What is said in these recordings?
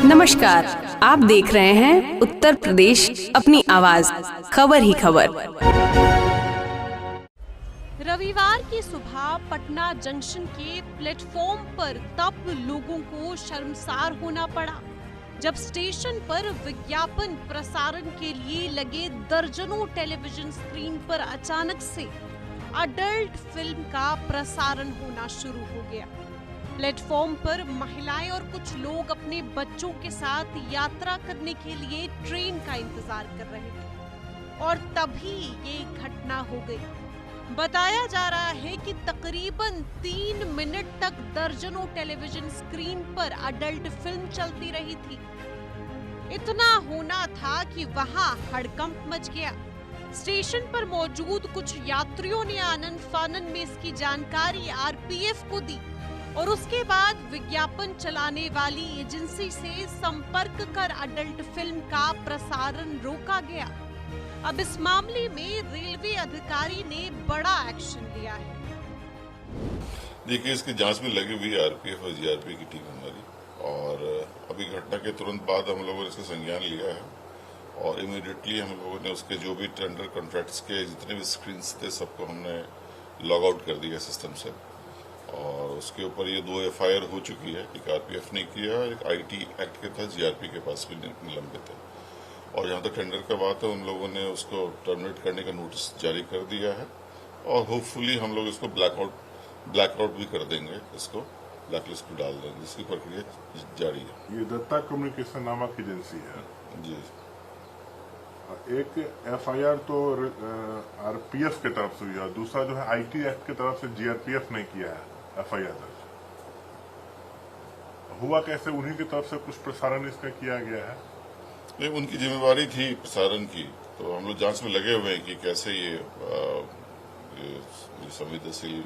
नमस्कार, आप देख रहे हैं उत्तर प्रदेश अपनी आवाज, खबर ही खबर। रविवार की सुबह पटना जंक्शन के प्लेटफॉर्म पर तब लोगों को शर्मसार होना पड़ा जब स्टेशन पर विज्ञापन प्रसारण के लिए लगे दर्जनों टेलीविजन स्क्रीन पर अचानक से अडल्ट फिल्म का प्रसारण होना शुरू हो गया। प्लेटफॉर्म पर महिलाएं और कुछ लोग अपने बच्चों के साथ यात्रा करने के लिए ट्रेन का इंतजार कर रहे थे और तभी ये घटना हो गई। बताया जा रहा है कि तकरीबन 3 मिनट तक दर्जनों टेलीविजन स्क्रीन पर अडल्ट फिल्म चलती रही थी। इतना होना था कि वहां हड़कंप मच गया। स्टेशन पर मौजूद कुछ यात्रियों ने आनन फानन में इसकी जानकारी आरपीएफ को दी और उसके बाद विज्ञापन चलाने वाली एजेंसी से संपर्क कर अडल्ट फिल्म का प्रसारण रोका गया। अब इस मामले में रेलवे अधिकारी ने बड़ा एक्शन लिया है। देखिए, इसकी जांच में लगी हुई आरपीएफ और जीआरपी की टीम हमारी, और अभी घटना के तुरंत बाद हम लोगों ने इसका संज्ञान लिया है और इमीडिएटली हम लोगों ने उसके जो भी टेंडर कॉन्ट्रैक्ट्स के जितने भी स्क्रीन्स थे सबको हमने लॉग आउट कर दिया सिस्टम से, और उसके ऊपर ये 2 एफआईआर हो चुकी है। एक आरपीएफ ने किया, एक आईटी एक्ट के तहत जीआरपी के पास भी निलंबित है। और जहाँ तक टेंडर का बात है, उन लोगों ने उसको टर्मिनेट करने का नोटिस जारी कर दिया है और होपफुली हम लोग इसको ब्लैकआउट भी कर देंगे, इसको ब्लैकलिस्ट पे डाल देंगे, जिसकी प्रक्रिया जारी है। ये दत्ता कम्युनिकेशन नामक एजेंसी है जी। एक एफआईआर तो आरपीएफ की तरफ से हुई है, दूसरा जो है आईटी एक्ट की तरफ से जीआरपीएफ ने किया है एफआईआर दर्ज। हुआ कैसे? उन्हीं की तरफ से कुछ प्रसारण इसका किया गया है? नहीं, उनकी जिम्मेवारी थी प्रसारण की, तो हम लोग जांच में लगे हुए हैं कि कैसे ये संवेदनशील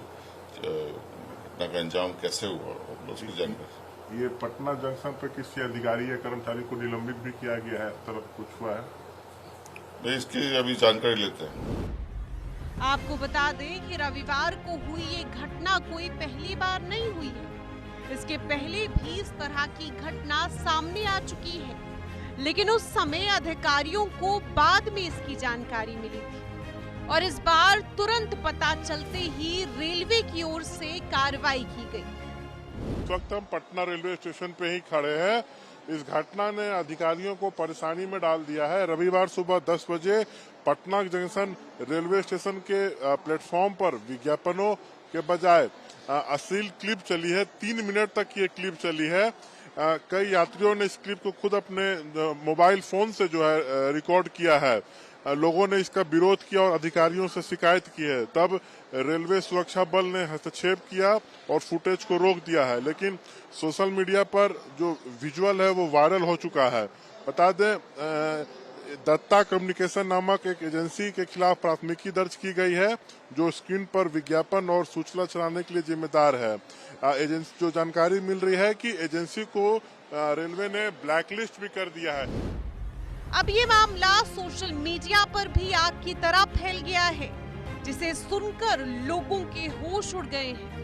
घटना का अंजाम कैसे हुआ, हम लोग उसकी जानकारी। ये पटना जंक्शन पे किसी अधिकारी या कर्मचारी को निलंबित भी किया गया है, इस तरफ कुछ हुआ है? नहीं, इसकी अभी जानकारी लेते हैं। आपको बता दें कि रविवार को हुई ये घटना कोई पहली बार नहीं हुई है। इसके पहले भी इस तरह की घटना सामने आ चुकी है, लेकिन उस समय अधिकारियों को बाद में इसकी जानकारी मिली थी और इस बार तुरंत पता चलते ही रेलवे की ओर से कार्रवाई की गई। इस वक्त हम पटना रेलवे स्टेशन पे ही खड़े हैं। इस घटना ने अधिकारियों को परेशानी में डाल दिया है। रविवार सुबह 10 बजे पटना जंक्शन रेलवे स्टेशन के प्लेटफॉर्म पर विज्ञापनों के बजाय अश्लील क्लिप चली है। 3 मिनट तक ये क्लिप चली है। कई यात्रियों ने इस क्लिप को खुद अपने मोबाइल फोन से जो है रिकॉर्ड किया है। लोगों ने इसका विरोध किया और अधिकारियों से शिकायत की है। तब रेलवे सुरक्षा बल ने हस्तक्षेप किया और फुटेज को रोक दिया है, लेकिन सोशल मीडिया पर जो विजुअल है वो वायरल हो चुका है। बता दें, दत्ता कम्युनिकेशन नामक एक एजेंसी के खिलाफ प्राथमिकी दर्ज की गई है, जो स्क्रीन पर विज्ञापन और सूचना चलाने के लिए जिम्मेदार है। एजेंसी जो जानकारी मिल रही है कि एजेंसी को रेलवे ने ब्लैकलिस्ट भी कर दिया है। अब ये मामला सोशल मीडिया पर भी आग की तरह फैल गया है, जिसे सुनकर लोगों के होश उड़ गए हैं।